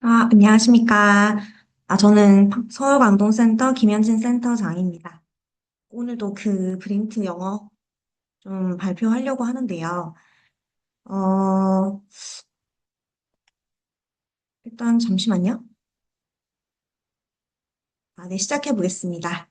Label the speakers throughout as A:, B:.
A: 안녕하십니까. 저는 서울광동센터 김현진 센터장입니다. 오늘도 그 브링트 영어 좀 발표하려고 하는데요. 어, 일단 잠시만요. 네, 시작해 보겠습니다.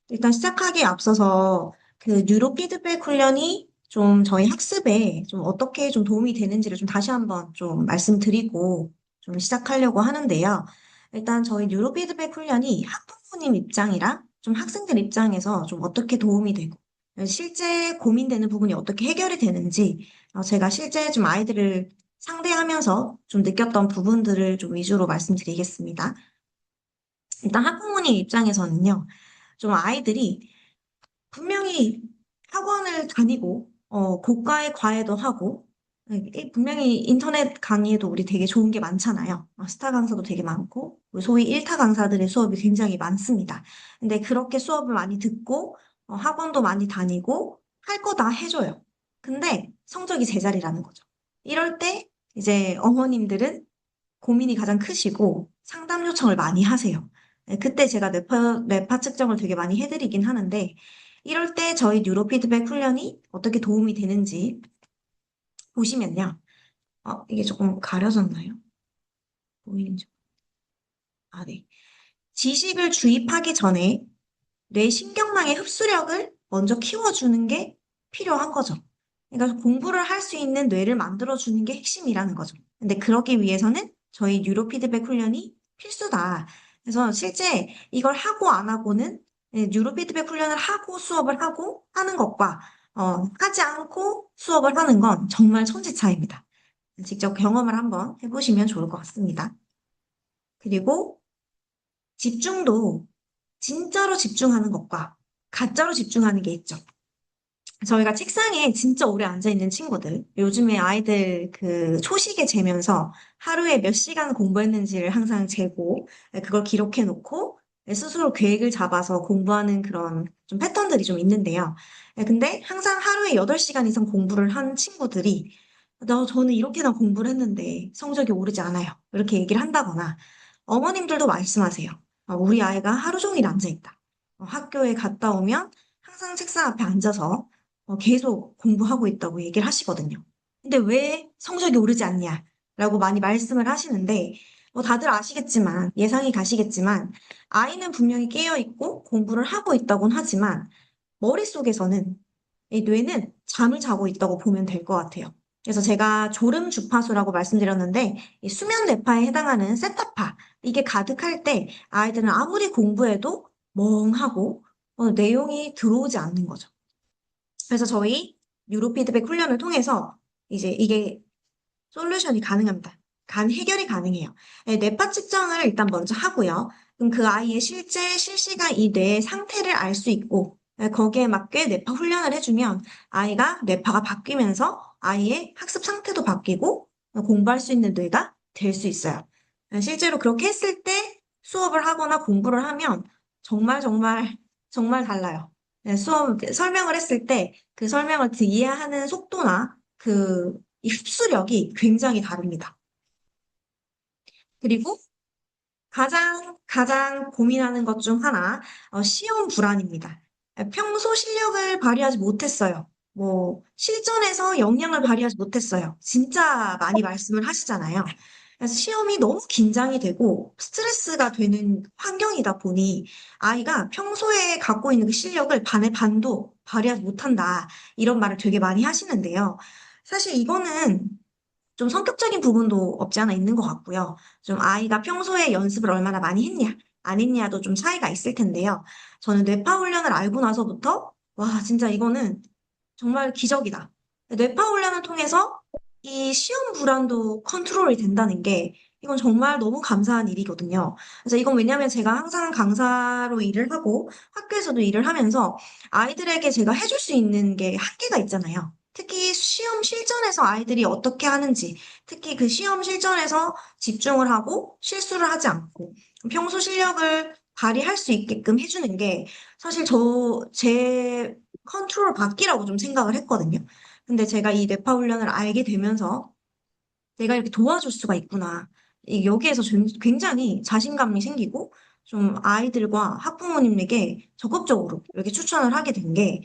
A: 일단 시작하기에 앞서서 그 뉴로 피드백 훈련이 좀 저희 학습에 좀 어떻게 좀 도움이 되는지를 좀 다시 한번 좀 말씀드리고 좀 시작하려고 하는데요. 일단 저희 뉴로 피드백 훈련이 학부모님 입장이랑 좀 학생들 입장에서 좀 어떻게 도움이 되고 실제 고민되는 부분이 어떻게 해결이 되는지 제가 실제 좀 아이들을 상대하면서 좀 느꼈던 부분들을 좀 위주로 말씀드리겠습니다. 일단 학부모님 입장에서는요. 좀 아이들이 분명히 학원을 다니고, 고가의 과외도 하고, 분명히 인터넷 강의에도 우리 되게 좋은 게 많잖아요. 스타 강사도 되게 많고, 소위 1타 강사들의 수업이 굉장히 많습니다. 근데 그렇게 수업을 많이 듣고, 학원도 많이 다니고, 할 거 다 해줘요. 근데 성적이 제자리라는 거죠. 이럴 때, 이제 어머님들은 고민이 가장 크시고, 상담 요청을 많이 하세요. 그때 제가 뇌파 측정을 되게 많이 해드리긴 하는데, 이럴 때 저희 뉴로 피드백 훈련이 어떻게 도움이 되는지 보시면요. 이게 조금 가려졌나요? 보이는지. 네. 지식을 주입하기 전에 뇌 신경망의 흡수력을 먼저 키워주는 게 필요한 거죠. 그러니까 공부를 할 수 있는 뇌를 만들어주는 게 핵심이라는 거죠. 근데 그러기 위해서는 저희 뉴로 피드백 훈련이 필수다. 그래서 실제 이걸 하고 안 하고는 뉴로 피드백 훈련을 하고 수업을 하고 하는 것과 하지 않고 수업을 하는 건 정말 천지 차이입니다. 직접 경험을 한번 해보시면 좋을 것 같습니다. 그리고 집중도 진짜로 집중하는 것과 가짜로 집중하는 게 있죠. 저희가 책상에 진짜 오래 앉아있는 친구들, 요즘에 아이들 그 초식에 재면서 하루에 몇 시간 공부했는지를 항상 재고, 그걸 기록해 놓고, 스스로 계획을 잡아서 공부하는 그런 좀 패턴들이 좀 있는데요. 근데 항상 하루에 8시간 이상 공부를 한 친구들이, 저는 이렇게나 공부를 했는데 성적이 오르지 않아요. 이렇게 얘기를 한다거나, 어머님들도 말씀하세요. 우리 아이가 하루 종일 앉아있다. 학교에 갔다 오면 항상 책상 앞에 앉아서 계속 공부하고 있다고 얘기를 하시거든요. 근데 왜 성적이 오르지 않냐? 라고 많이 말씀을 하시는데, 다들 아시겠지만, 예상이 가시겠지만, 아이는 분명히 깨어 있고 공부를 하고 있다곤 하지만, 머릿속에서는, 이 뇌는 잠을 자고 있다고 보면 될 것 같아요. 그래서 제가 졸음 주파수라고 말씀드렸는데, 이 수면 뇌파에 해당하는 세타파, 이게 가득할 때 아이들은 아무리 공부해도 멍하고 내용이 들어오지 않는 거죠. 그래서 저희 뉴로 피드백 훈련을 통해서 이제 이게 솔루션이 가능합니다. 해결이 가능해요. 뇌파 측정을 일단 먼저 하고요. 그럼 그 아이의 실제 실시간 이 뇌의 상태를 알 수 있고, 거기에 맞게 뇌파 훈련을 해주면 아이가 뇌파가 바뀌면서 아이의 학습 상태도 바뀌고 공부할 수 있는 뇌가 될 수 있어요. 실제로 그렇게 했을 때 수업을 하거나 공부를 하면 정말 정말 정말 달라요. 수업 설명을 했을 때 그 설명을 이해하는 속도나 이 흡수력이 굉장히 다릅니다. 그리고 가장 고민하는 것 중 하나, 시험 불안입니다. 평소 실력을 발휘하지 못했어요. 실전에서 역량을 발휘하지 못했어요. 진짜 많이 말씀을 하시잖아요. 그래서 시험이 너무 긴장이 되고 스트레스가 되는 환경이다 보니 아이가 평소에 갖고 있는 그 실력을 반의 반도 발휘하지 못한다. 이런 말을 되게 많이 하시는데요. 사실 이거는 좀 성격적인 부분도 없지 않아 있는 것 같고요. 좀 아이가 평소에 연습을 얼마나 많이 했냐, 안 했냐도 좀 차이가 있을 텐데요. 저는 뇌파 훈련을 알고 나서부터, 와, 진짜 이거는 정말 기적이다. 뇌파 훈련을 통해서 이 시험 불안도 컨트롤이 된다는 게 이건 정말 너무 감사한 일이거든요. 그래서 이건 왜냐면 제가 항상 강사로 일을 하고 학교에서도 일을 하면서 아이들에게 제가 해줄 수 있는 게 한계가 있잖아요. 특히 시험 실전에서 아이들이 어떻게 하는지, 특히 그 시험 실전에서 집중을 하고 실수를 하지 않고 평소 실력을 발휘할 수 있게끔 해주는 게 사실 제 컨트롤 받기라고 좀 생각을 했거든요. 근데 제가 이 뇌파 훈련을 알게 되면서 내가 이렇게 도와줄 수가 있구나. 여기에서 굉장히 자신감이 생기고 좀 아이들과 학부모님에게 적극적으로 이렇게 추천을 하게 된 게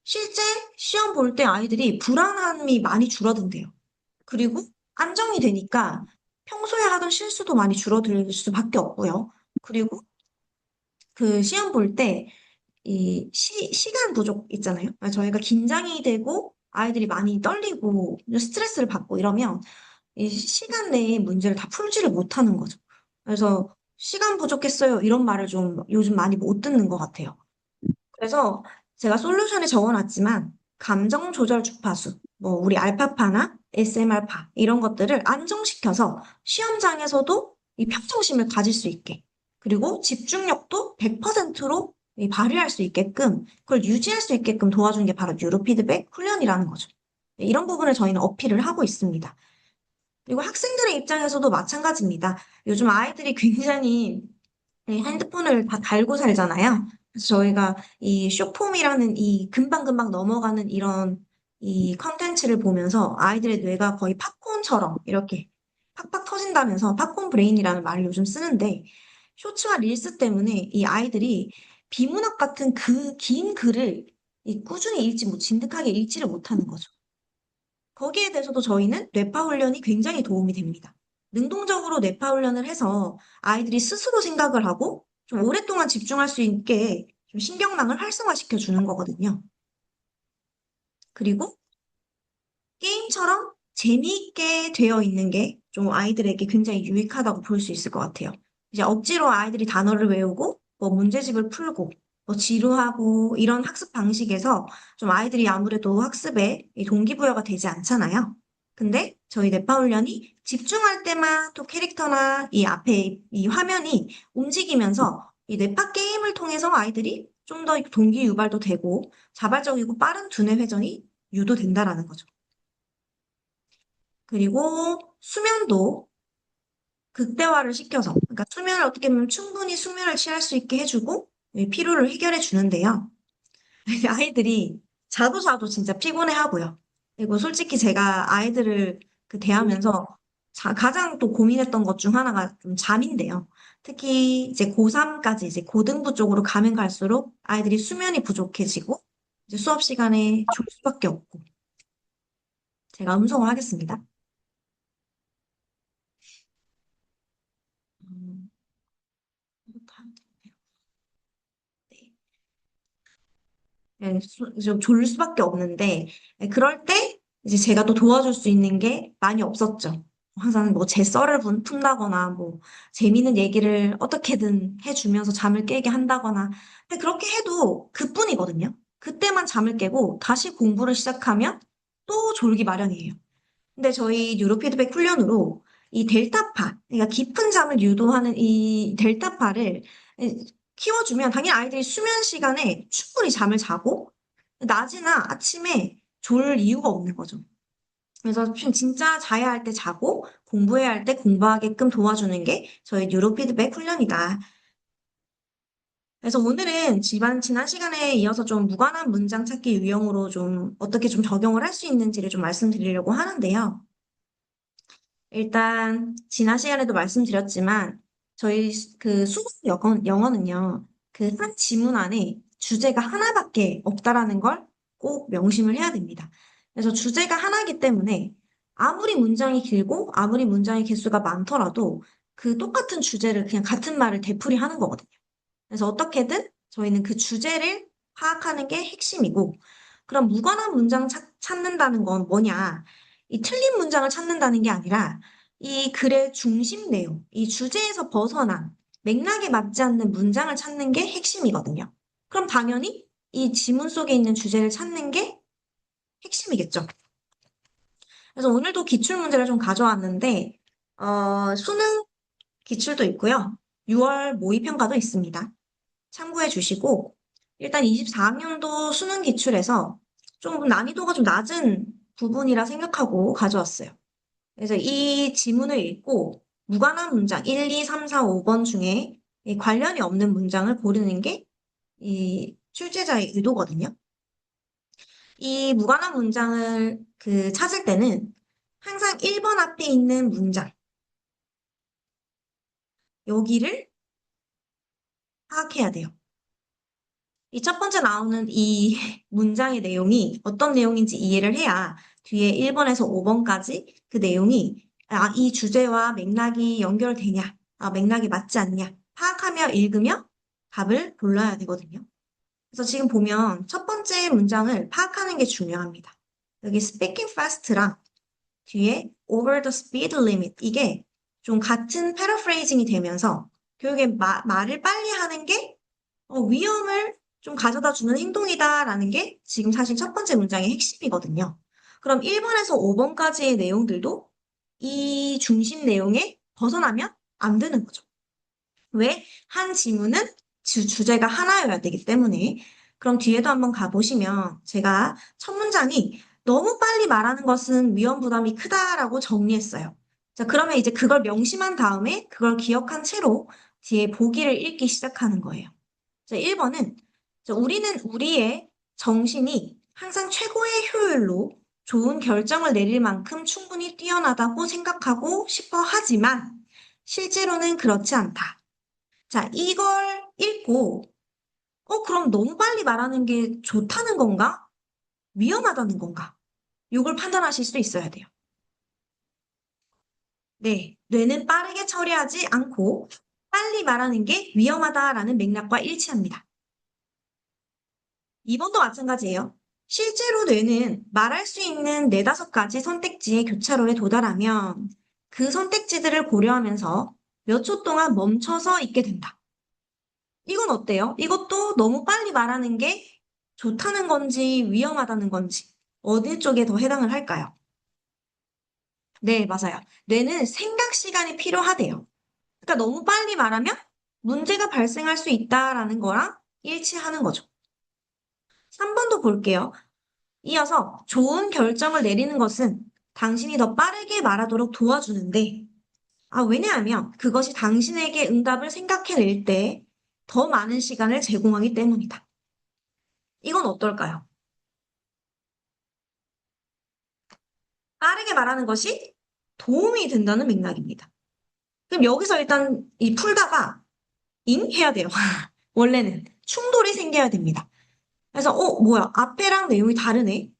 A: 실제 시험 볼 때 아이들이 불안함이 많이 줄어든대요. 그리고 안정이 되니까 평소에 하던 실수도 많이 줄어들 수밖에 없고요. 그리고 그 시험 볼 때 이 시간 부족 있잖아요. 저희가 긴장이 되고 아이들이 많이 떨리고 스트레스를 받고 이러면 이 시간 내에 문제를 다 풀지를 못하는 거죠. 그래서 시간 부족했어요. 이런 말을 좀 요즘 많이 못 듣는 것 같아요. 그래서 제가 솔루션에 적어놨지만 감정 조절 주파수, 뭐 우리 알파파나 SM알파 이런 것들을 안정시켜서 시험장에서도 이 평정심을 가질 수 있게 그리고 집중력도 100%로 발휘할 수 있게끔 그걸 유지할 수 있게끔 도와주는 게 바로 뉴로피드백 훈련이라는 거죠. 네, 이런 부분을 저희는 어필을 하고 있습니다. 그리고 학생들의 입장에서도 마찬가지입니다. 요즘 아이들이 굉장히 핸드폰을 다 달고 살잖아요. 그래서 저희가 이 숏폼이라는 이 금방금방 넘어가는 이런 이 컨텐츠를 보면서 아이들의 뇌가 거의 팝콘처럼 이렇게 팍팍 터진다면서 팝콘 브레인이라는 말을 요즘 쓰는데 쇼츠와 릴스 때문에 이 아이들이 비문학 같은 그 긴 글을 꾸준히 읽지 못, 진득하게 읽지를 못하는 거죠. 거기에 대해서도 저희는 뇌파 훈련이 굉장히 도움이 됩니다. 능동적으로 뇌파 훈련을 해서 아이들이 스스로 생각을 하고 좀 오랫동안 집중할 수 있게 좀 신경망을 활성화시켜 주는 거거든요. 그리고 게임처럼 재미있게 되어 있는 게 좀 아이들에게 굉장히 유익하다고 볼 수 있을 것 같아요. 이제 억지로 아이들이 단어를 외우고 뭐 문제집을 풀고 뭐 지루하고 이런 학습 방식에서 좀 아이들이 아무래도 학습에 이 동기부여가 되지 않잖아요. 근데 저희 뇌파 훈련이 집중할 때만 또 캐릭터나 이 앞에 이 화면이 움직이면서 이 뇌파 게임을 통해서 아이들이 좀 더 동기 유발도 되고 자발적이고 빠른 두뇌 회전이 유도된다라는 거죠. 그리고 수면도 극대화를 시켜서, 그러니까 수면을 어떻게 보면 충분히 숙면을 취할 수 있게 해주고 피로를 해결해 주는데요. 아이들이 자도 자도 진짜 피곤해 하고요. 그리고 솔직히 제가 아이들을 그 대하면서 가장 또 고민했던 것 중 하나가 좀 잠인데요. 특히 이제 고3까지 이제 고등부 쪽으로 가면 갈수록 아이들이 수면이 부족해지고 이제 수업 시간에 졸 수밖에 없고 제가 음성을 하겠습니다. 음, 네. 좀 졸릴 수밖에 없는데, 그럴 때 이제 제가 또 도와줄 수 있는 게 많이 없었죠. 항상 뭐 제 썰을 푼다거나, 뭐 재미있는 얘기를 어떻게든 해주면서 잠을 깨게 한다거나. 근데 그렇게 해도 그뿐이거든요. 그때만 잠을 깨고 다시 공부를 시작하면 또 졸기 마련이에요. 근데 저희 뉴로피드백 훈련으로 이 델타파, 그러니까 깊은 잠을 유도하는 이 델타파를 키워주면 당연히 아이들이 수면 시간에 충분히 잠을 자고 낮이나 아침에 졸 이유가 없는 거죠. 그래서 진짜 자야 할 때 자고 공부해야 할 때 공부하게끔 도와주는 게 저희 뉴로피드백 훈련이다. 그래서 오늘은 지난 시간에 이어서 좀 무관한 문장 찾기 유형으로 좀 어떻게 좀 적용을 할 수 있는지를 좀 말씀드리려고 하는데요. 일단 지난 시간에도 말씀드렸지만 저희 그 수능 영어는요. 그 한 지문 안에 주제가 하나밖에 없다라는 걸 꼭 명심을 해야 됩니다. 그래서 주제가 하나이기 때문에 아무리 문장이 길고 아무리 문장의 개수가 많더라도 그 똑같은 주제를 그냥 같은 말을 되풀이하는 거거든요. 그래서 어떻게든 저희는 그 주제를 파악하는 게 핵심이고, 그럼 무관한 문장 찾는다는 건 뭐냐? 이 틀린 문장을 찾는다는 게 아니라 이 글의 중심 내용, 이 주제에서 벗어난 맥락에 맞지 않는 문장을 찾는 게 핵심이거든요. 그럼 당연히 이 지문 속에 있는 주제를 찾는 게 핵심이겠죠. 그래서 오늘도 기출 문제를 좀 가져왔는데, 수능 기출도 있고요. 6월 모의평가도 있습니다. 참고해 주시고, 일단 24학년도 수능 기출에서 좀 난이도가 좀 낮은 부분이라 생각하고 가져왔어요. 그래서 이 지문을 읽고 무관한 문장 1, 2, 3, 4, 5번 중에 이 관련이 없는 문장을 고르는 게 이 출제자의 의도거든요. 이 무관한 문장을 찾을 때는 항상 1번 앞에 있는 문장, 여기를 파악해야 돼요. 이 첫 번째 나오는 이 문장의 내용이 어떤 내용인지 이해를 해야 뒤에 1번에서 5번까지 그 내용이 이 주제와 맥락이 연결되냐, 맥락이 맞지 않냐 파악하며 읽으며 답을 골라야 되거든요. 그래서 지금 보면 첫 번째 문장을 파악하는 게 중요합니다. 여기 speaking fast랑 뒤에 over the speed limit 이게 좀 같은 패러프레이징이 되면서 결국에 말을 빨리 하는 게 위험을 좀 가져다 주는 행동이다라는 게 지금 사실 첫 번째 문장의 핵심이거든요. 그럼 1번에서 5번까지의 내용들도 이 중심 내용에 벗어나면 안 되는 거죠. 왜? 한 지문은 주제가 하나여야 되기 때문에. 그럼 뒤에도 한번 가보시면 제가 첫 문장이 너무 빨리 말하는 것은 위험 부담이 크다라고 정리했어요. 자, 그러면 이제 그걸 명심한 다음에 그걸 기억한 채로 뒤에 보기를 읽기 시작하는 거예요. 자, 1번은 우리는 우리의 정신이 항상 최고의 효율로 좋은 결정을 내릴 만큼 충분히 뛰어나다고 생각하고 싶어 하지만 실제로는 그렇지 않다. 자, 이걸 읽고, 그럼 너무 빨리 말하는 게 좋다는 건가? 위험하다는 건가? 이걸 판단하실 수 있어야 돼요. 네, 뇌는 빠르게 처리하지 않고 빨리 말하는 게 위험하다라는 맥락과 일치합니다. 2번도 마찬가지예요. 실제로 뇌는 말할 수 있는 네다섯 가지 선택지의 교차로에 도달하면 그 선택지들을 고려하면서 몇 초 동안 멈춰서 있게 된다. 이건 어때요? 이것도 너무 빨리 말하는 게 좋다는 건지 위험하다는 건지 어느 쪽에 더 해당을 할까요? 네, 맞아요. 뇌는 생각 시간이 필요하대요. 그러니까 너무 빨리 말하면 문제가 발생할 수 있다라는 거랑 일치하는 거죠. 3번도 볼게요. 이어서 좋은 결정을 내리는 것은 당신이 더 빠르게 말하도록 도와주는데, 왜냐하면 그것이 당신에게 응답을 생각해낼 때 더 많은 시간을 제공하기 때문이다. 이건 어떨까요? 빠르게 말하는 것이 도움이 된다는 맥락입니다. 그럼 여기서 일단 이 풀다가 잉? 해야 돼요. 원래는 충돌이 생겨야 됩니다. 그래서 뭐야 앞에랑 내용이 다르네.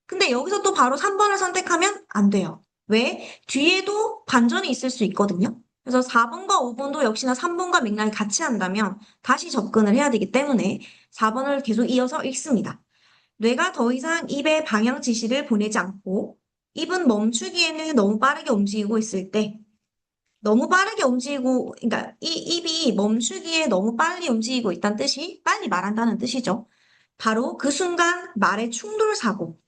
A: 근데 여기서 또 바로 3번을 선택하면 안 돼요. 왜? 뒤에도 반전이 있을 수 있거든요. 그래서 4번과 5번도 역시나 3번과 맥락이 같이 한다면 다시 접근을 해야 되기 때문에 4번을 계속 이어서 읽습니다. 뇌가 더 이상 입에 방향 지시를 보내지 않고 입은 멈추기에는 너무 빠르게 움직이고 있을 때 너무 빠르게 움직이고 그러니까 이 입이 멈추기에 너무 빨리 움직이고 있다는 뜻이 빨리 말한다는 뜻이죠. 바로 그 순간 말의 충돌 사고,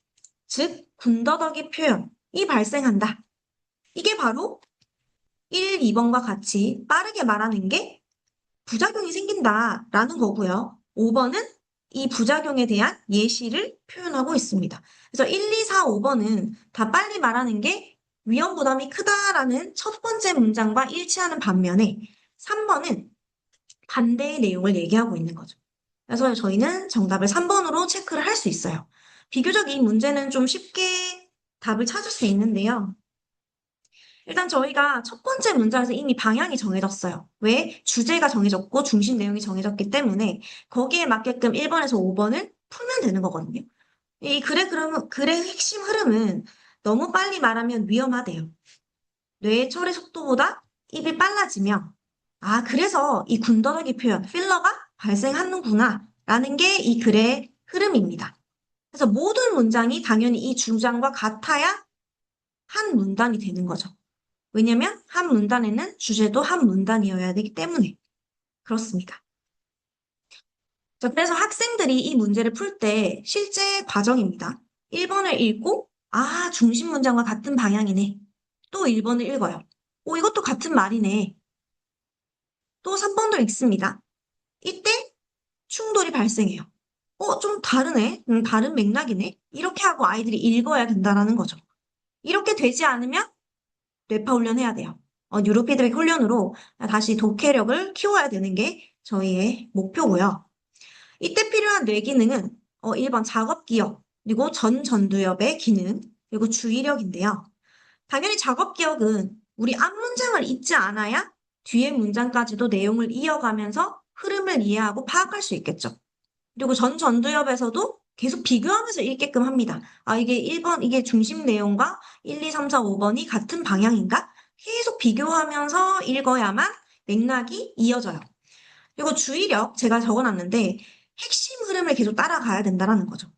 A: 즉 군더더기 표현이 발생한다. 이게 바로 1, 2번과 같이 빠르게 말하는 게 부작용이 생긴다라는 거고요. 5번은 이 부작용에 대한 예시를 표현하고 있습니다. 그래서 1, 2, 4, 5번은 다 빨리 말하는 게 위험 부담이 크다라는 첫 번째 문장과 일치하는 반면에 3번은 반대의 내용을 얘기하고 있는 거죠. 그래서 저희는 정답을 3번으로 체크를 할 수 있어요. 비교적 이 문제는 좀 쉽게 답을 찾을 수 있는데요. 일단 저희가 첫 번째 문장에서 이미 방향이 정해졌어요. 왜? 주제가 정해졌고 중심 내용이 정해졌기 때문에 거기에 맞게끔 1번에서 5번을 풀면 되는 거거든요. 이 글의 핵심 흐름은 너무 빨리 말하면 위험하대요. 뇌의 처리 속도보다 입이 빨라지면 그래서 이 군더더기 표현, 필러가 발생하는구나 라는 게 이 글의 흐름입니다. 그래서 모든 문장이 당연히 이 주장과 같아야 한 문단이 되는 거죠. 왜냐면 한 문단에는 주제도 한 문단이어야 되기 때문에 그렇습니다. 자, 그래서 학생들이 이 문제를 풀 때 실제 과정입니다. 1번을 읽고 중심 문장과 같은 방향이네. 또 1번을 읽어요. 이것도 같은 말이네. 또 3번도 읽습니다. 이때 충돌이 발생해요. 좀 다르네. 다른 맥락이네. 이렇게 하고 아이들이 읽어야 된다는 거죠. 이렇게 되지 않으면 뇌파 훈련해야 돼요. 뉴로피드백 훈련으로 다시 독해력을 키워야 되는 게 저희의 목표고요. 이때 필요한 뇌 기능은 1번 작업 기억, 그리고 전두엽의 기능, 그리고 주의력인데요. 당연히 작업 기억은 우리 앞 문장을 읽지 않아야 뒤에 문장까지도 내용을 이어가면서 흐름을 이해하고 파악할 수 있겠죠. 그리고 전두엽에서도 계속 비교하면서 읽게끔 합니다. 아, 이게 1번, 이게 중심 내용과 1, 2, 3, 4, 5번이 같은 방향인가? 계속 비교하면서 읽어야만 맥락이 이어져요. 그리고 주의력, 제가 적어놨는데, 핵심 흐름을 계속 따라가야 된다는 거죠.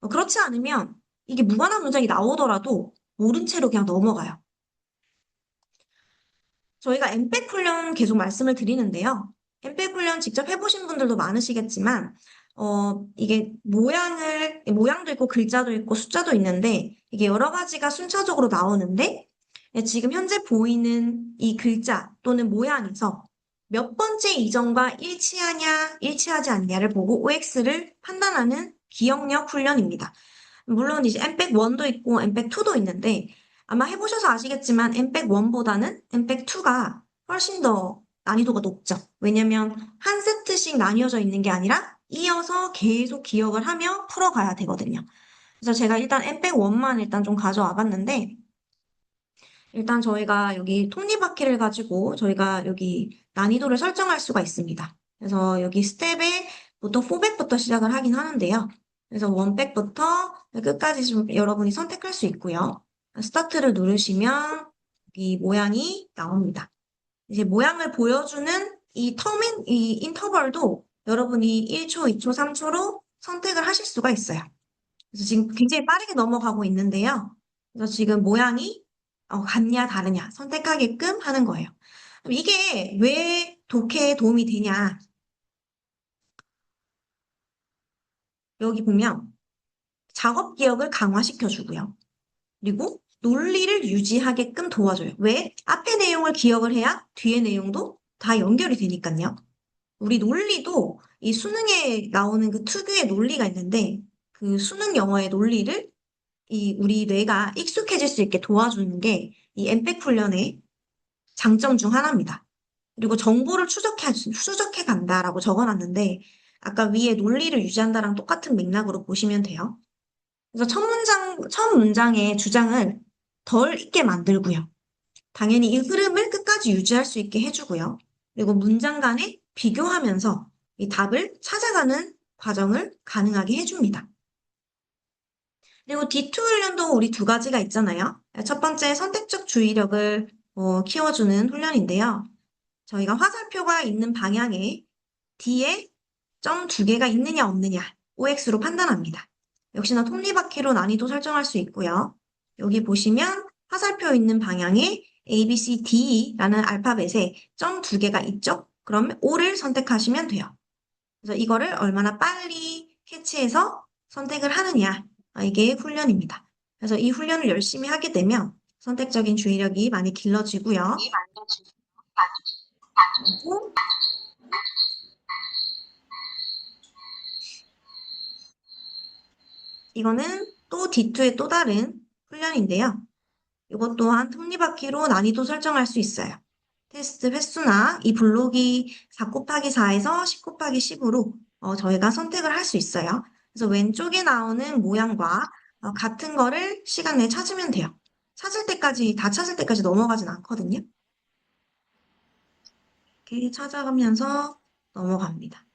A: 그렇지 않으면 이게 무관한 문장이 나오더라도 모른 채로 그냥 넘어가요. 저희가 엠팩 훈련 계속 말씀을 드리는데요. 엠팩 훈련 직접 해보신 분들도 많으시겠지만, 이게 모양도 있고 글자도 있고 숫자도 있는데, 이게 여러 가지가 순차적으로 나오는데, 지금 현재 보이는 이 글자 또는 모양에서 몇 번째 이전과 일치하냐, 일치하지 않냐를 보고 OX를 판단하는 기억력 훈련입니다. 물론 이제 엠팩 1도 있고 엠팩 2도 있는데, 아마 해보셔서 아시겠지만 엠팩 1보다는 엠팩 2가 훨씬 더 난이도가 높죠. 왜냐면 한 세트씩 나뉘어져 있는 게 아니라 이어서 계속 기억을 하며 풀어가야 되거든요. 그래서 제가 일단 엠팩 1만 일단 좀 가져와 봤는데, 일단 저희가 여기 톱니바퀴를 가지고 저희가 여기 난이도를 설정할 수가 있습니다. 그래서 여기 스텝에 보통 4백부터 시작을 하긴 하는데요. 그래서 1백부터 끝까지 좀 여러분이 선택할 수 있고요. 스타트를 누르시면 이 모양이 나옵니다. 이제 모양을 보여주는 이 인터벌도 여러분이 1초, 2초, 3초로 선택을 하실 수가 있어요. 그래서 지금 굉장히 빠르게 넘어가고 있는데요. 그래서 지금 모양이 같냐, 다르냐 선택하게끔 하는 거예요. 그럼 이게 왜 독해에 도움이 되냐? 여기 보면 작업 기억을 강화시켜 주고요. 그리고 논리를 유지하게끔 도와줘요. 왜? 앞에 내용을 기억을 해야 뒤에 내용도 다 연결이 되니까요. 우리 논리도 이 수능에 나오는 그 특유의 논리가 있는데 그 수능 영어의 논리를 이 우리 뇌가 익숙해질 수 있게 도와주는 게 이 엠팩 훈련의 장점 중 하나입니다. 그리고 정보를 추적해 간다라고 적어놨는데 아까 위에 논리를 유지한다랑 똑같은 맥락으로 보시면 돼요. 그래서 첫 문장의 주장을 덜 읽게 만들고요. 당연히 이 흐름을 끝까지 유지할 수 있게 해주고요. 그리고 문장 간에 비교하면서 이 답을 찾아가는 과정을 가능하게 해줍니다. 그리고 D2 훈련도 우리 두 가지가 있잖아요. 첫 번째 선택적 주의력을 키워주는 훈련인데요. 저희가 화살표가 있는 방향에 D에 점 두 개가 있느냐 없느냐 OX로 판단합니다. 역시나 톱니바퀴로 난이도 설정할 수 있고요. 여기 보시면 화살표 있는 방향에 A, B, C, D라는 알파벳에 점 두 개가 있죠? 그러면 O를 선택하시면 돼요. 그래서 이거를 얼마나 빨리 캐치해서 선택을 하느냐, 이게 훈련입니다. 그래서 이 훈련을 열심히 하게 되면 선택적인 주의력이 많이 길러지고요. 그리고 이거는 또 D2의 또 다른 훈련인데요. 이것 또한 톱니바퀴로 난이도 설정할 수 있어요. 테스트 횟수나 이 블록이 4 곱하기 4에서 10 곱하기 10으로 저희가 선택을 할 수 있어요. 그래서 왼쪽에 나오는 모양과 같은 거를 시간 내에 찾으면 돼요. 다 찾을 때까지 넘어가진 않거든요. 이렇게 찾아가면서 넘어갑니다.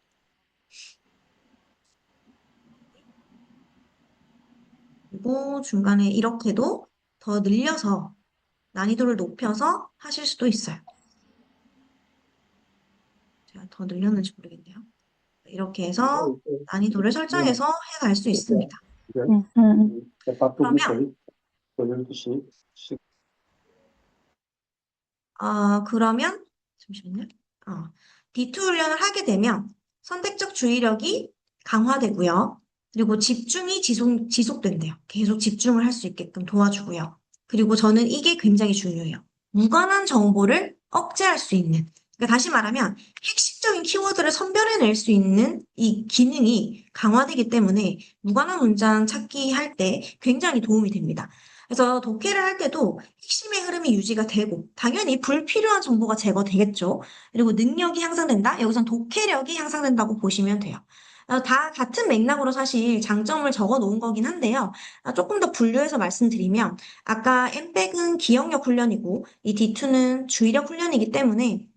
A: 그리고 중간에 이렇게도 더 늘려서 난이도를 높여서 하실 수도 있어요. 제가 더 늘렸는지 모르겠네요. 이렇게 해서 난이도를 설정해서 해갈 수 있습니다. 그러면 그러면 잠시만요. D2 훈련을 하게 되면 선택적 주의력이 강화되고요. 그리고 집중이 지속된대요. 계속 집중을 할 수 있게끔 도와주고요. 그리고 저는 이게 굉장히 중요해요. 무관한 정보를 억제할 수 있는. 그러니까 다시 말하면 핵심적인 키워드를 선별해낼 수 있는 이 기능이 강화되기 때문에 무관한 문장 찾기 할 때 굉장히 도움이 됩니다. 그래서 독해를 할 때도 핵심의 흐름이 유지가 되고 당연히 불필요한 정보가 제거되겠죠. 그리고 능력이 향상된다? 여기선 독해력이 향상된다고 보시면 돼요. 다 같은 맥락으로 사실 장점을 적어 놓은 거긴 한데요. 조금 더 분류해서 말씀드리면, 아까 엠백은 기억력 훈련이고, 이 D2는 주의력 훈련이기 때문에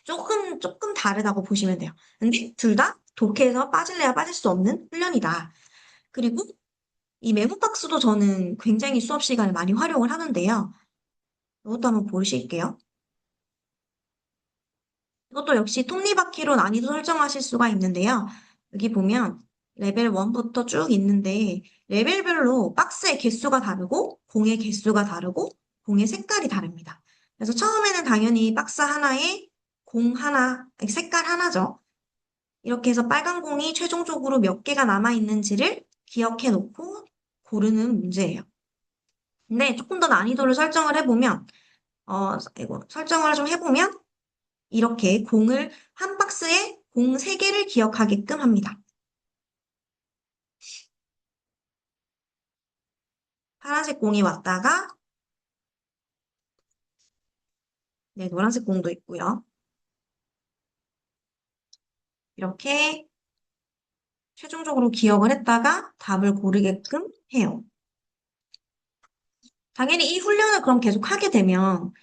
A: 조금 다르다고 보시면 돼요. 근데 둘 다 독해에서 빠질래야 빠질 수 없는 훈련이다. 그리고 이 메모박스도 저는 굉장히 수업 시간에 많이 활용을 하는데요. 이것도 한번 보실게요. 이것도 역시 톱니바퀴로 난이도 설정하실 수가 있는데요. 여기 보면 레벨 1부터 쭉 있는데 레벨별로 박스의 개수가 다르고 공의 개수가 다르고 공의 색깔이 다릅니다. 그래서 처음에는 당연히 박스 하나에 공 하나, 아니, 색깔 하나죠. 이렇게 해서 빨간 공이 최종적으로 몇 개가 남아있는지를 기억해 놓고 고르는 문제예요. 근데 조금 더 난이도를 설정을 해보면, 이거 설정을 좀 해보면 이렇게 공을 한 박스에 공 3개를 기억하게끔 합니다. 파란색 공이 왔다가, 네, 노란색 공도 있고요. 이렇게 최종적으로 기억을 했다가 답을 고르게끔 해요. 당연히 이 훈련을 그럼 계속 하게 되면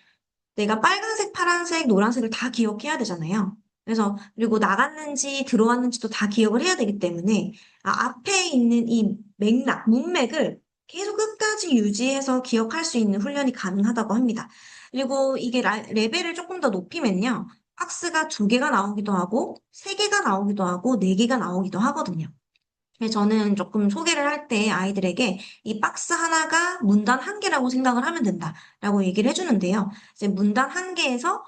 A: 내가 빨간색, 파란색, 노란색을 다 기억해야 되잖아요. 그래서, 그리고 나갔는지 들어왔는지도 다 기억을 해야 되기 때문에, 앞에 있는 이 맥락, 문맥을 계속 끝까지 유지해서 기억할 수 있는 훈련이 가능하다고 합니다. 그리고 이게 레벨을 조금 더 높이면요. 박스가 2개가 나오기도 하고, 3개가 나오기도 하고, 4개가 나오기도 하거든요. 네, 저는 조금 소개를 할 때 아이들에게 이 박스 하나가 문단 1개라고 생각을 하면 된다라고 얘기를 해주는데요. 이제 문단 1개에서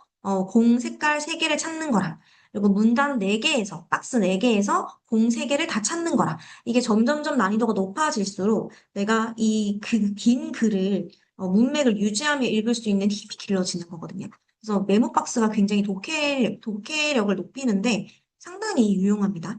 A: 공 색깔 3개를 찾는 거랑 그리고 문단 4개에서 박스 4개에서 공 3개를 다 찾는 거랑 이게 점점점 난이도가 높아질수록 내가 이 긴 글을 문맥을 유지하며 읽을 수 있는 힘이 길러지는 거거든요. 그래서 메모 박스가 굉장히 독해력을 높이는데 상당히 유용합니다.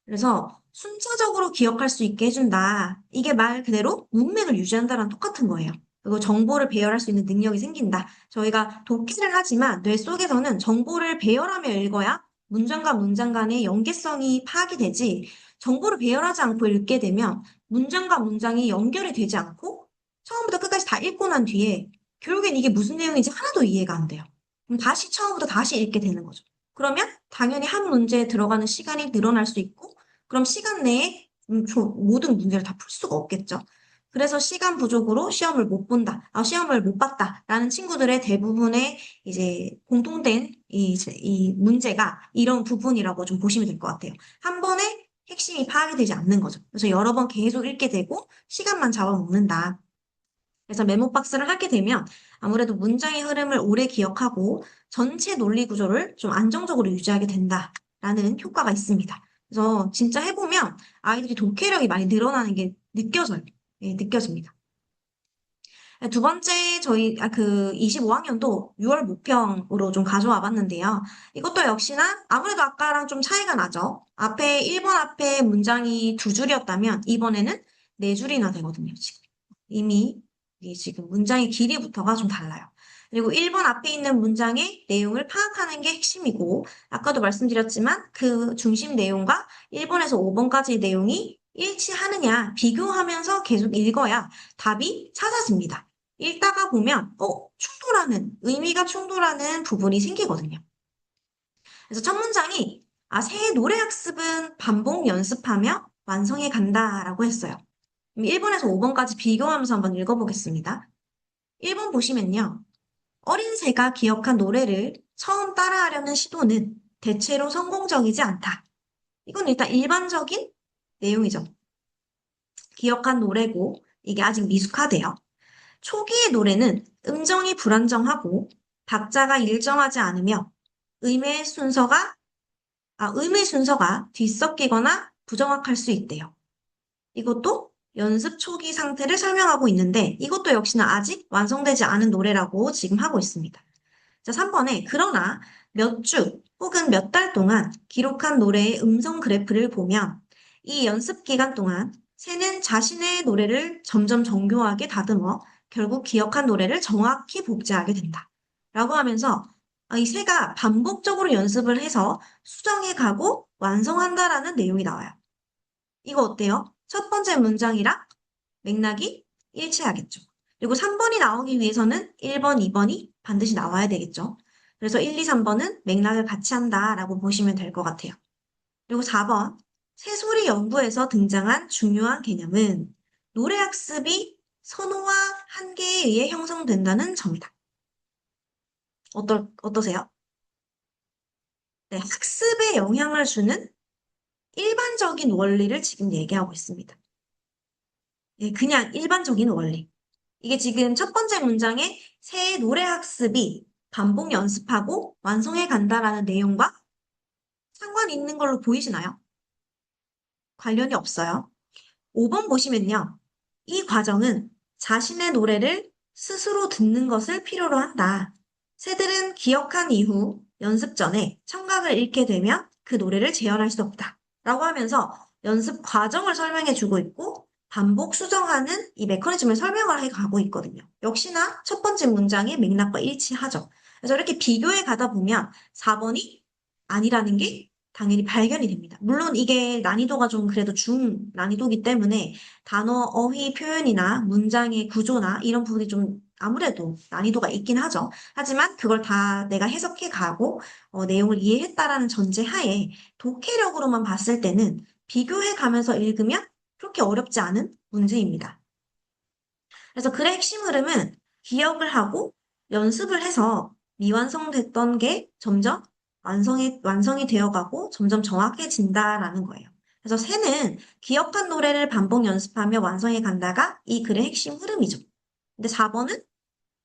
A: 그래서 순차적으로 기억할 수 있게 해준다. 이게 말 그대로 문맥을 유지한다랑 똑같은 거예요. 그리고 정보를 배열할 수 있는 능력이 생긴다. 저희가 독해를 하지만 뇌 속에서는 정보를 배열하며 읽어야 문장과 문장 간의 연계성이 파악이 되지, 정보를 배열하지 않고 읽게 되면 문장과 문장이 연결이 되지 않고 처음부터 끝까지 다 읽고 난 뒤에 결국엔 이게 무슨 내용인지 하나도 이해가 안 돼요. 그럼 다시 처음부터 다시 읽게 되는 거죠. 그러면 당연히 한 문제에 들어가는 시간이 늘어날 수 있고 그럼 시간 내에 모든 문제를 다 풀 수가 없겠죠. 그래서 시간 부족으로 시험을 못 본다, 시험을 못 봤다라는 친구들의 대부분의 이제 공통된 이 문제가 이런 부분이라고 좀 보시면 될 것 같아요. 한 번에 핵심이 파악이 되지 않는 거죠. 그래서 여러 번 계속 읽게 되고 시간만 잡아먹는다. 그래서 메모 박스를 하게 되면 아무래도 문장의 흐름을 오래 기억하고 전체 논리 구조를 좀 안정적으로 유지하게 된다라는 효과가 있습니다. 그래서 진짜 해보면 아이들이 독해력이 많이 늘어나는 게 느껴져요. 예, 느껴집니다. 두 번째, 저희, 그, 25학년도 6월 모평으로 좀 가져와 봤는데요. 이것도 역시나 아무래도 아까랑 좀 차이가 나죠. 앞에, 1번 앞에 문장이 2줄이었다면, 이번에는 4줄이나 되거든요, 지금. 이미, 이게 지금 문장의 길이부터가 좀 달라요. 그리고 1번 앞에 있는 문장의 내용을 파악하는 게 핵심이고, 아까도 말씀드렸지만, 그 중심 내용과 1번에서 5번까지의 내용이 일치하느냐, 비교하면서 계속 읽어야 답이 찾아집니다. 읽다가 보면, 의미가 충돌하는 부분이 생기거든요. 그래서 첫 문장이, 새 노래 학습은 반복 연습하며 완성해 간다라고 했어요. 1번에서 5번까지 비교하면서 한번 읽어보겠습니다. 1번 보시면요. 어린 새가 기억한 노래를 처음 따라하려는 시도는 대체로 성공적이지 않다. 이건 일단 일반적인 내용이죠. 기억한 노래고, 이게 아직 미숙하대요. 초기의 노래는 음정이 불안정하고 박자가 일정하지 않으며 음의 순서가, 음의 순서가 뒤섞이거나 부정확할 수 있대요. 이것도 연습 초기 상태를 설명하고 있는데 이것도 역시나 아직 완성되지 않은 노래라고 지금 하고 있습니다. 자, 3번에 그러나 몇 주 혹은 몇 달 동안 기록한 노래의 음성 그래프를 보면 이 연습 기간 동안 새는 자신의 노래를 점점 정교하게 다듬어 결국 기억한 노래를 정확히 복제하게 된다. 라고 하면서 이 새가 반복적으로 연습을 해서 수정해 가고 완성한다라는 내용이 나와요. 이거 어때요? 첫 번째 문장이랑 맥락이 일치하겠죠. 그리고 3번이 나오기 위해서는 1번, 2번이 반드시 나와야 되겠죠. 그래서 1, 2, 3번은 맥락을 같이 한다라고 보시면 될 것 같아요. 그리고 4번, 새소리 연구에서 등장한 중요한 개념은 노래 학습이 선호와 한계에 의해 형성된다는 점이다. 어떠세요? 네, 학습에 영향을 주는 일반적인 원리를 지금 얘기하고 있습니다. 예, 그냥 일반적인 원리. 이게 지금 첫 번째 문장에 새 노래 학습이 반복 연습하고 완성해 간다라는 내용과 상관이 있는 걸로 보이시나요? 관련이 없어요. 5번 보시면요. 이 과정은 자신의 노래를 스스로 듣는 것을 필요로 한다. 새들은 기억한 이후 연습 전에 청각을 잃게 되면 그 노래를 재현할 수 없다. 라고 하면서 연습 과정을 설명해 주고 있고 반복 수정하는 이 메커니즘을 설명을 해 가고 있거든요. 역시나 첫 번째 문장의 맥락과 일치하죠. 그래서 이렇게 비교해 가다 보면 4번이 아니라는 게 당연히 발견이 됩니다. 물론 이게 난이도가 좀 그래도 중 난이도기 때문에 단어, 어휘, 표현이나 문장의 구조나 이런 부분이 좀 아무래도 난이도가 있긴 하죠. 하지만 그걸 다 내가 해석해 가고 내용을 이해했다라는 전제 하에 독해력으로만 봤을 때는 비교해 가면서 읽으면 그렇게 어렵지 않은 문제입니다. 그래서 글의 핵심 흐름은 기억을 하고 연습을 해서 미완성됐던 게 점점 완성이 되어가고 점점 정확해진다라는 거예요. 그래서 새는 기억한 노래를 반복 연습하며 완성해 간다가 이 글의 핵심 흐름이죠. 근데 4번은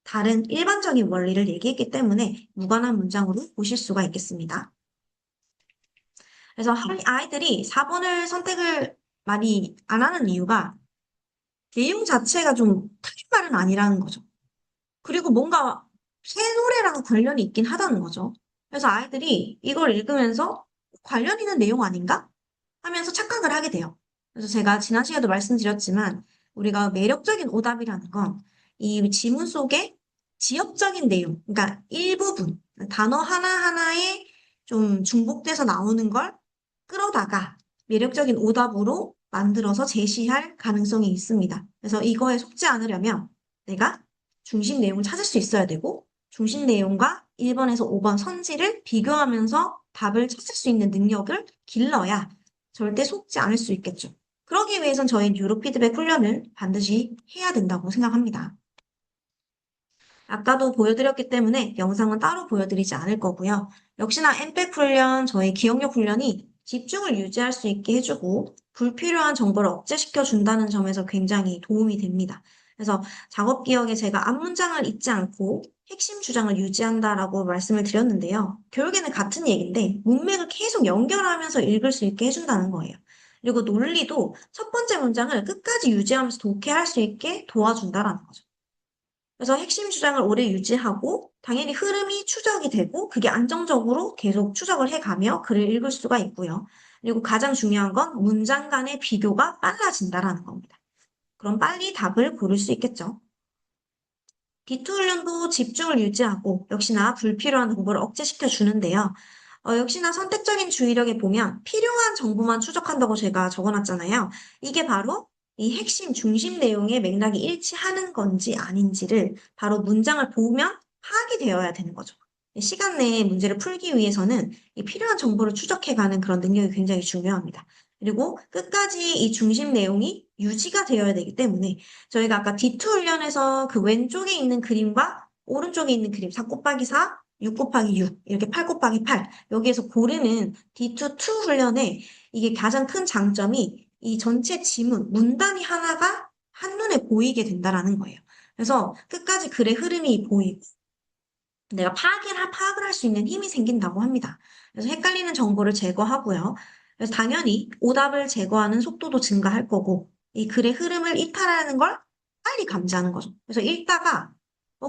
A: 다른 일반적인 원리를 얘기했기 때문에 무관한 문장으로 보실 수가 있겠습니다. 그래서 아이들이 4번을 선택을 많이 안 하는 이유가 내용 자체가 좀 틀린 말은 아니라는 거죠. 그리고 뭔가 새 노래랑 관련이 있긴 하다는 거죠. 그래서 아이들이 이걸 읽으면서 관련 있는 내용 아닌가? 하면서 착각을 하게 돼요. 그래서 제가 지난 시간에도 말씀드렸지만 우리가 매력적인 오답이라는 건 이 지문 속에 지역적인 내용, 그러니까 일부분, 단어 하나하나에 좀 중복돼서 나오는 걸 끌어다가 매력적인 오답으로 만들어서 제시할 가능성이 있습니다. 그래서 이거에 속지 않으려면 내가 중심 내용을 찾을 수 있어야 되고 중심 내용과 1번에서 5번 선지를 비교하면서 답을 찾을 수 있는 능력을 길러야 절대 속지 않을 수 있겠죠. 그러기 위해선 저희 뉴로 피드백 훈련을 반드시 해야 된다고 생각합니다. 아까도 보여드렸기 때문에 영상은 따로 보여드리지 않을 거고요. 역시나 엠팩 훈련, 저희 기억력 훈련이 집중을 유지할 수 있게 해주고 불필요한 정보를 억제시켜 준다는 점에서 굉장히 도움이 됩니다. 그래서 작업 기억에 제가 앞 문장을 잊지 않고 핵심 주장을 유지한다라고 말씀을 드렸는데요. 결국에는 같은 얘기인데 문맥을 계속 연결하면서 읽을 수 있게 해준다는 거예요. 그리고 논리도 첫 번째 문장을 끝까지 유지하면서 독해할 수 있게 도와준다라는 거죠. 그래서 핵심 주장을 오래 유지하고 당연히 흐름이 추적이 되고 그게 안정적으로 계속 추적을 해가며 글을 읽을 수가 있고요. 그리고 가장 중요한 건 문장 간의 비교가 빨라진다라는 겁니다. 그럼 빨리 답을 고를 수 있겠죠. D2 훈련도 집중을 유지하고 역시나 불필요한 정보를 억제시켜 주는데요. 역시나 선택적인 주의력에 보면 필요한 정보만 추적한다고 제가 적어놨잖아요. 이게 바로 이 핵심 중심 내용의 맥락이 일치하는 건지 아닌지를 바로 문장을 보면 파악이 되어야 되는 거죠. 시간 내에 문제를 풀기 위해서는 이 필요한 정보를 추적해가는 그런 능력이 굉장히 중요합니다. 그리고 끝까지 이 중심 내용이 유지가 되어야 되기 때문에 저희가 아까 D2 훈련에서 그 왼쪽에 있는 그림과 오른쪽에 있는 그림 4 곱하기 4, 6 곱하기 6, 이렇게 8 곱하기 8 여기에서 고르는 D2 2 훈련에 이게 가장 큰 장점이 이 전체 지문, 문단위 하나가 한눈에 보이게 된다라는 거예요. 그래서 끝까지 글의 흐름이 보이고 내가 파악을 할 수 있는 힘이 생긴다고 합니다. 그래서 헷갈리는 정보를 제거하고요. 그래서 당연히 오답을 제거하는 속도도 증가할 거고 이 글의 흐름을 이탈하는 걸 빨리 감지하는 거죠. 그래서 읽다가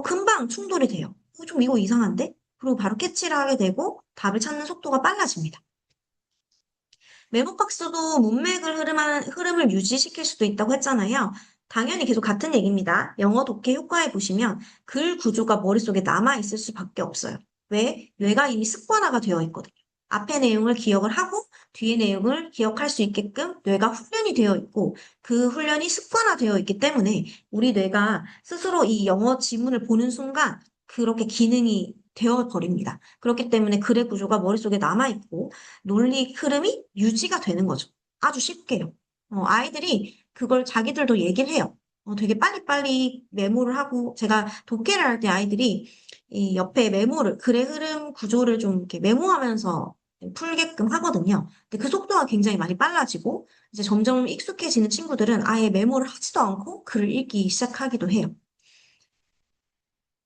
A: 금방 충돌이 돼요. 좀 이거 이상한데? 그리고 바로 캐치를 하게 되고 답을 찾는 속도가 빨라집니다. 메모박스도 문맥을 흐름을 유지시킬 수도 있다고 했잖아요. 당연히 계속 같은 얘기입니다. 영어 독해 효과에 보시면 글 구조가 머릿속에 남아있을 수밖에 없어요. 왜? 뇌가 이미 습관화가 되어 있거든요. 앞의 내용을 기억을 하고 뒤의 내용을 기억할 수 있게끔 뇌가 훈련이 되어 있고 그 훈련이 습관화되어 있기 때문에 우리 뇌가 스스로 이 영어 지문을 보는 순간 그렇게 기능이 되어 버립니다. 그렇기 때문에 글의 구조가 머릿속에 남아있고 논리 흐름이 유지가 되는 거죠. 아주 쉽게요. 아이들이 그걸 자기들도 얘기를 해요. 되게 빨리빨리 메모를 하고 제가 독해를 할 때 아이들이 이 옆에 메모를 글의 흐름 구조를 좀 이렇게 메모하면서 풀게끔 하거든요. 근데 그 속도가 굉장히 많이 빨라지고 이제 점점 익숙해지는 친구들은 아예 메모를 하지도 않고 글을 읽기 시작하기도 해요.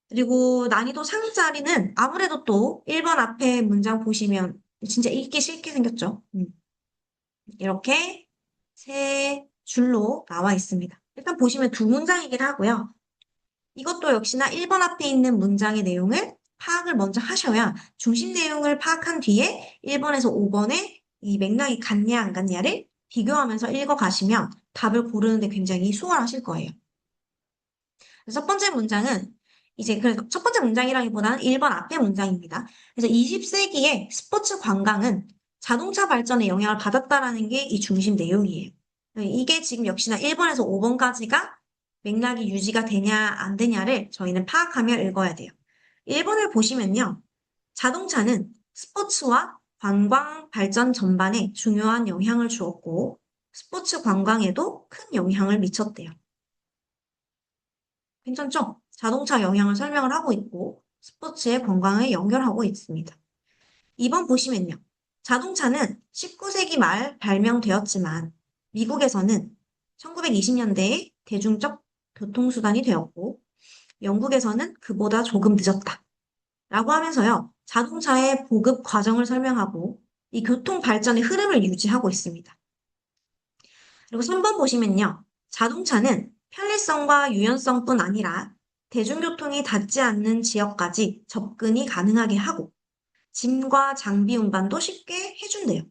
A: 그리고 난이도 상자리는 아무래도 또 1번 앞에 문장 보시면 진짜 읽기 싫게 생겼죠. 이렇게 세 줄로 나와 있습니다. 일단 보시면 두 문장이긴 하고요. 이것도 역시나 1번 앞에 있는 문장의 내용을 파악을 먼저 하셔야 중심 내용을 파악한 뒤에 1번에서 5번에 이 맥락이 같냐 안 같냐를 비교하면서 읽어가시면 답을 고르는데 굉장히 수월하실 거예요. 그래서 첫 번째 문장은 이제 그래서 첫 번째 문장이라기보다는 1번 앞의 문장입니다. 그래서 20세기의 스포츠 관광은 자동차 발전에 영향을 받았다라는 게 이 중심 내용이에요. 이게 지금 역시나 1번에서 5번까지가 맥락이 유지가 되냐 안 되냐를 저희는 파악하며 읽어야 돼요. 1번을 보시면요. 자동차는 스포츠와 관광 발전 전반에 중요한 영향을 주었고 스포츠 관광에도 큰 영향을 미쳤대요. 괜찮죠? 자동차 영향을 설명을 하고 있고 스포츠의 건강에 연결하고 있습니다. 2번 보시면요. 자동차는 19세기 말 발명되었지만 미국에서는 1920년대에 대중적 교통수단이 되었고 영국에서는 그보다 조금 늦었다. 라고 하면서요. 자동차의 보급 과정을 설명하고 이 교통 발전의 흐름을 유지하고 있습니다. 그리고 3번 보시면요. 자동차는 편리성과 유연성뿐 아니라 대중교통이 닿지 않는 지역까지 접근이 가능하게 하고 짐과 장비 운반도 쉽게 해준대요.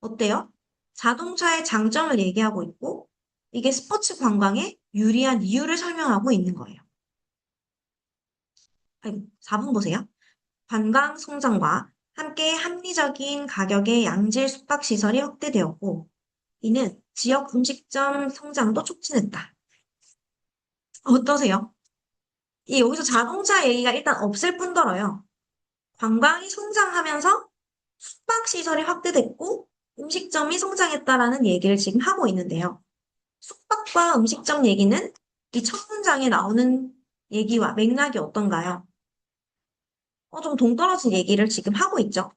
A: 어때요? 자동차의 장점을 얘기하고 있고 이게 스포츠 관광에 유리한 이유를 설명하고 있는 거예요. 아이고, 4번 보세요. 관광 성장과 함께 합리적인 가격의 양질 숙박시설이 확대되었고 이는 지역 음식점 성장도 촉진했다. 어떠세요? 이 여기서 자동차 얘기가 일단 없을 뿐더러요. 관광이 성장하면서 숙박시설이 확대됐고 음식점이 성장했다라는 얘기를 지금 하고 있는데요. 숙박과 음식점 얘기는 이 첫 문장에 나오는 얘기와 맥락이 어떤가요? 좀 동떨어진 얘기를 지금 하고 있죠.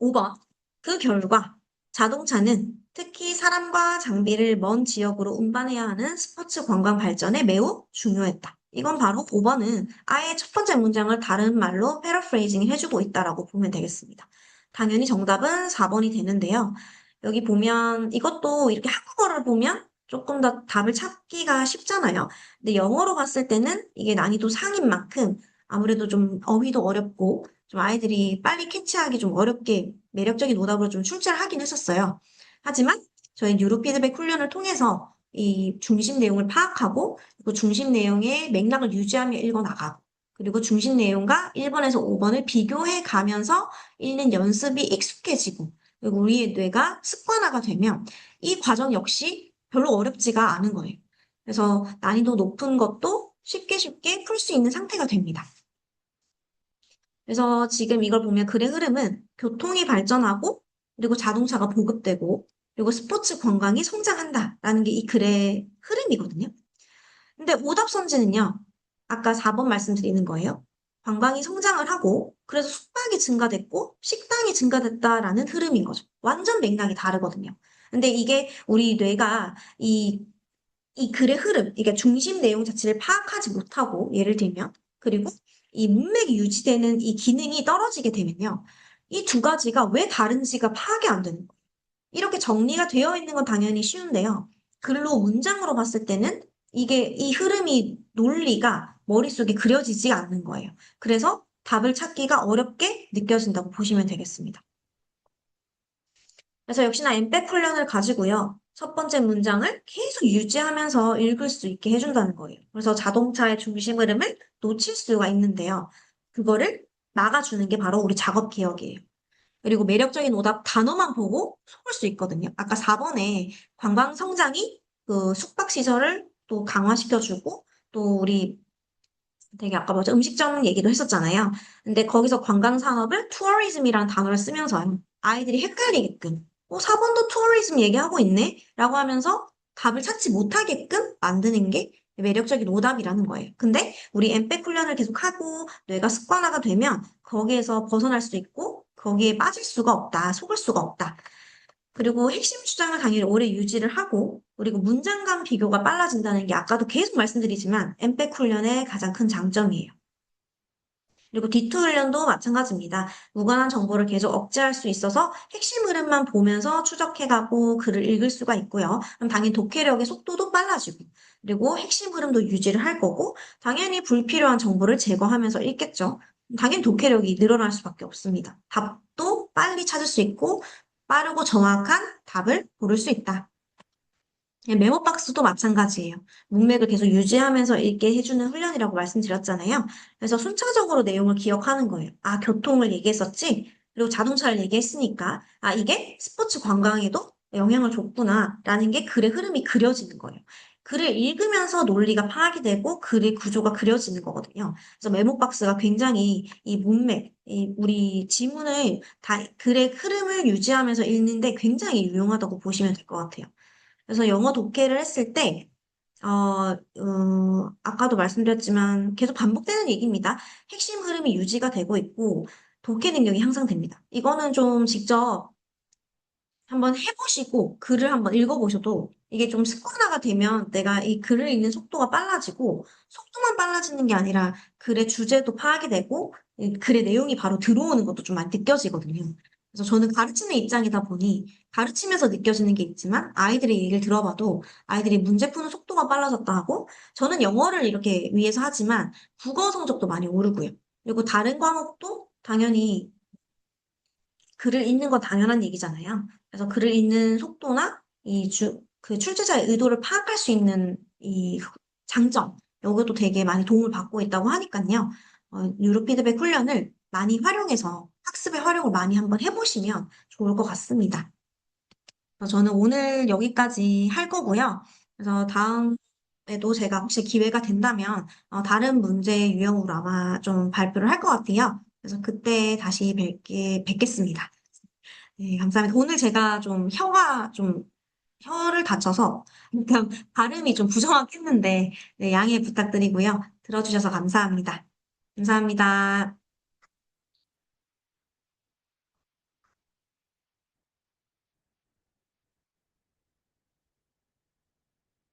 A: 5번. 그 결과 자동차는 특히 사람과 장비를 먼 지역으로 운반해야 하는 스포츠 관광 발전에 매우 중요했다. 이건 바로 5번은 아예 첫 번째 문장을 다른 말로 패러프레이징 해주고 있다라고 보면 되겠습니다. 당연히 정답은 4번이 되는데요. 여기 보면 이것도 이렇게 한국어를 보면 조금 더 답을 찾기가 쉽잖아요. 근데 영어로 봤을 때는 이게 난이도 상인 만큼 아무래도 좀 어휘도 어렵고 좀 아이들이 빨리 캐치하기 좀 어렵게 매력적인 오답으로 좀 출제를 하긴 했었어요. 하지만 저희 뉴로 피드백 훈련을 통해서 이 중심 내용을 파악하고 그 중심 내용의 맥락을 유지하며 읽어 나가고 그리고 중심 내용과 1번에서 5번을 비교해 가면서 읽는 연습이 익숙해지고 그리고 우리의 뇌가 습관화가 되면 이 과정 역시 별로 어렵지가 않은 거예요. 그래서 난이도 높은 것도 쉽게 쉽게 풀 수 있는 상태가 됩니다. 그래서 지금 이걸 보면 글의 흐름은 교통이 발전하고 그리고 자동차가 보급되고 그리고 스포츠 관광이 성장한다라는 게 이 글의 흐름이거든요. 근데 오답선지는요. 아까 4번 말씀드리는 거예요. 관광이 성장을 하고 그래서 숙박이 증가됐고 식당이 증가됐다라는 흐름인 거죠. 완전 맥락이 다르거든요. 근데 이게 우리 뇌가 이 글의 흐름, 이게 중심 내용 자체를 파악하지 못하고, 예를 들면, 그리고 이 문맥이 유지되는 이 기능이 떨어지게 되면요. 이 두 가지가 왜 다른지가 파악이 안 되는 거예요. 이렇게 정리가 되어 있는 건 당연히 쉬운데요. 글로 문장으로 봤을 때는 이게 이 흐름이 논리가 머릿속에 그려지지 않는 거예요. 그래서 답을 찾기가 어렵게 느껴진다고 보시면 되겠습니다. 그래서 역시나 엠백 훈련을 가지고요. 첫 번째 문장을 계속 유지하면서 읽을 수 있게 해준다는 거예요. 그래서 자동차의 중심 흐름을 놓칠 수가 있는데요. 그거를 막아주는 게 바로 우리 작업 기억이에요. 그리고 매력적인 오답 단어만 보고 속을 수 있거든요. 아까 4번에 관광 성장이 그 숙박 시설을 또 강화시켜주고 또 우리 되게 아까 뭐죠? 음식점 얘기도 했었잖아요. 근데 거기서 관광 산업을 투어리즘이라는 단어를 쓰면서 아이들이 헷갈리게끔 4번도 투어리즘 얘기하고 있네? 라고 하면서 답을 찾지 못하게끔 만드는 게 매력적인 오답이라는 거예요. 근데 우리 엠백 훈련을 계속하고 뇌가 습관화가 되면 거기에서 벗어날 수 있고 거기에 빠질 수가 없다, 속을 수가 없다. 그리고 핵심 주장을 당연히 오래 유지를 하고, 그리고 문장간 비교가 빨라진다는 게 아까도 계속 말씀드리지만 엠백 훈련의 가장 큰 장점이에요. 그리고 D2 훈련도 마찬가지입니다. 무관한 정보를 계속 억제할 수 있어서 핵심 흐름만 보면서 추적해가고 글을 읽을 수가 있고요. 그럼 당연히 독해력의 속도도 빨라지고, 그리고 핵심 흐름도 유지를 할 거고, 당연히 불필요한 정보를 제거하면서 읽겠죠. 당연히 독해력이 늘어날 수밖에 없습니다. 답도 빨리 찾을 수 있고, 빠르고 정확한 답을 고를 수 있다. 메모 박스도 마찬가지예요. 문맥을 계속 유지하면서 읽게 해주는 훈련이라고 말씀드렸잖아요. 그래서 순차적으로 내용을 기억하는 거예요. 아, 교통을 얘기했었지? 그리고 자동차를 얘기했으니까, 아, 이게 스포츠 관광에도 영향을 줬구나, 라는 게 글의 흐름이 그려지는 거예요. 글을 읽으면서 논리가 파악이 되고 글의 구조가 그려지는 거거든요. 그래서 메모 박스가 굉장히 이 문맥, 우리 지문을 글의 흐름을 유지하면서 읽는데 굉장히 유용하다고 보시면 될 것 같아요. 그래서 영어 독해를 했을 때, 아까도 말씀드렸지만 계속 반복되는 얘기입니다. 핵심 흐름이 유지가 되고 있고, 독해 능력이 향상됩니다. 이거는 좀 직접 한번 해보시고 글을 한번 읽어보셔도 이게 좀 습관화가 되면 내가 이 글을 읽는 속도가 빨라지고 속도만 빨라지는 게 아니라 글의 주제도 파악이 되고 이 글의 내용이 바로 들어오는 것도 좀 많이 느껴지거든요. 그래서 저는 가르치는 입장이다 보니 가르치면서 느껴지는 게 있지만 아이들의 얘기를 들어봐도 아이들이 문제 푸는 속도가 빨라졌다 하고 저는 영어를 이렇게 위해서 하지만 국어 성적도 많이 오르고요. 그리고 다른 과목도 당연히 글을 읽는 건 당연한 얘기잖아요. 그래서 글을 읽는 속도나 그 출제자의 의도를 파악할 수 있는 이 장점, 이것도 되게 많이 도움을 받고 있다고 하니까요. 뉴로 피드백 훈련을 많이 활용해서 학습에 활용을 많이 한번 해보시면 좋을 것 같습니다. 그래서 저는 오늘 여기까지 할 거고요. 그래서 다음에도 제가 혹시 기회가 된다면 다른 문제 유형으로 아마 좀 발표를 할 것 같아요. 그래서 그때 다시 뵙겠습니다. 네, 감사합니다. 오늘 제가 좀 혀를 다쳐서 약간 발음이 좀 부정확했는데 네, 양해 부탁드리고요. 들어주셔서 감사합니다. 감사합니다.